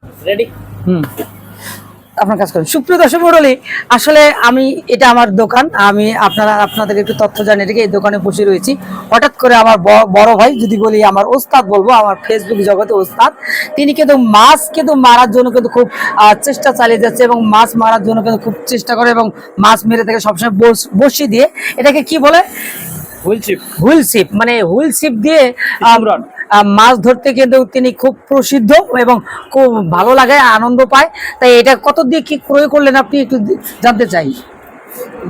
Ready. আপনার কাজ করেন। সুপ্রিয় দর্শক মণ্ডলী, আসলে আমি এটা আমার দোকান, আমি আপনাদের একটু তথ্য জানি রেখে এই দোকানে বসে রয়েছি। হঠাৎ করে আমার বড় ভাই, যদি বলি আমার ওস্তাদ বলবো, আমার ফেসবুক জগতে ওস্তাদ, তিনি কিন্তু মাছ কিন্তু মারার জন্য কিন্তু খুব চেষ্টা চালিয়ে যাচ্ছে এবং মাছ মারার জন্য কিন্তু খুব চেষ্টা করে এবং মাছ মেরে থেকে সবসময় বসি দিয়ে, এটাকে কি বলে, হুইল ছিপ, মানে হুইল ছিপ দিয়ে মাছ ধরতে কিন্তু তিনি খুব প্রসিদ্ধ এবং খুব ভালো লাগে, আনন্দ পায়। তাই এটা কত দিয়ে কি ক্রয় করলেন আপনি একটু জানতে চাই।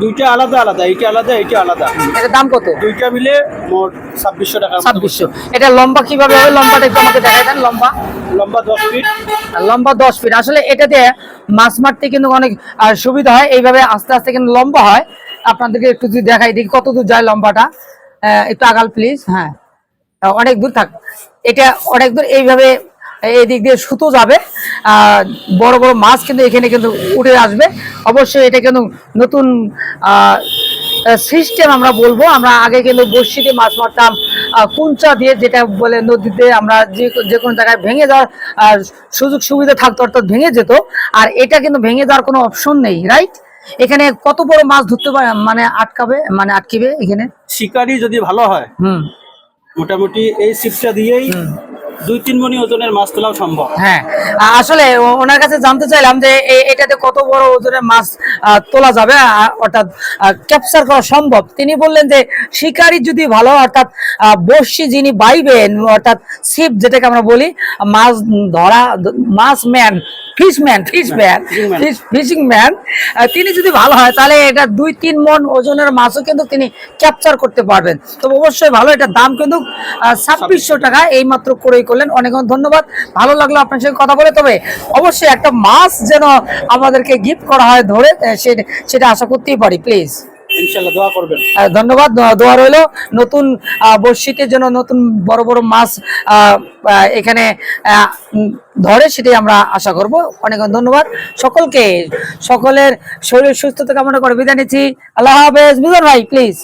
দুইটা আলাদা আলাদা, এইটা আলাদা এইটা আলাদা। এটার দাম কত? দুইটা মিলে মোট 2600 টাকা। 2600। এটা লম্বা কিভাবে হবে? লম্বাটা একটু আমাকে দেখাই দেন। লম্বা লম্বা 10 ফিট। লম্বা 10 ফিট। আসলে এটাতে মাছ মারতে কিন্তু অনেক সুবিধা হয়, এইভাবে আস্তে আস্তে কিন্তু লম্বা হয়। আপনাদেরকে একটু যদি দেখাই, দেখি কত দূর যায় লম্বাটা। একটু আগাল প্লিজ। হ্যাঁ, অনেক দূর থাক, এটা অনেক দূর। এইভাবে এই দিক দিয়ে সুতো যাবে, বড় বড় মাছ কিন্তু এখানে কিন্তু উঠে আসবে। অবশ্যই এটা কিন্তু নতুন সিস্টেম আমরা বলবো। আমরা আগে কিন্তু বড়শিতে মাছ মারতাম কুঞ্চা দিয়ে, যেটা বলে নদীতে আমরা যে কোনো জায়গায় ভেঙে যাওয়ার সুযোগ সুবিধা থাকতো, অর্থাৎ ভেঙে যেত। আর এটা কিন্তু ভেঙে যাওয়ার কোনো অপশন নেই, রাইট? এখানে কত বড় মাছ ধরতে পারে, মানে আটকিবে এখানে শিকারি যদি ভালো হয়, মোটামুটি এই ছিপটা দিয়েই 2-3 মণ ওজনের মাছ তোলাও সম্ভব। হ্যাঁ, আসলে ওনার কাছে জানতে চাইলাম যে এটাতে কত বড় ওজনের মাছ তোলা যাবে, অর্থাৎ ক্যাপচার করা সম্ভব। তিনি বললেন যে শিকারি যদি ভালো, অর্থাৎ বড়শি যিনি বাইবেন, অর্থাৎ ছিপ যেটাকে আমরা বলি, মাছ ধরা, মাছ ম্যান, ফিশিং ম্যান, তিনি যদি ভালো হয়, তাহলে এটা 2-3 মণ ওজনের মাছও কিন্তু তিনি ক্যাপচার করতে পারবেন। তো অবশ্যই ভালো। এটার দাম কিন্তু 2600 টাকা। এই মাত্র ক্রয় করলেন। অনেক অনেক ধন্যবাদ। ভালো লাগলো আপনার সঙ্গে কথা বলে। তবে অবশ্যই একটা মাছ যেন আমাদেরকে গিফট করা হয় ধরে, সেটা আশা করতেই পারি, প্লিজ। ইনশাআল্লাহ দোয়া করবেন। ধন্যবাদ। দোয়া রইলো নতুন বড়শিতে যেন নতুন বড় বড় মাছ এখানে ধরে, সেটাই আমরা আশা করব। অনেক অনেক ধন্যবাদ সকলকে। সকলের শরীর সুস্থতা কামনা করে বিদায় নিচ্ছি। আল্লাহ হাফেজ। মিজান ভাই প্লিজ।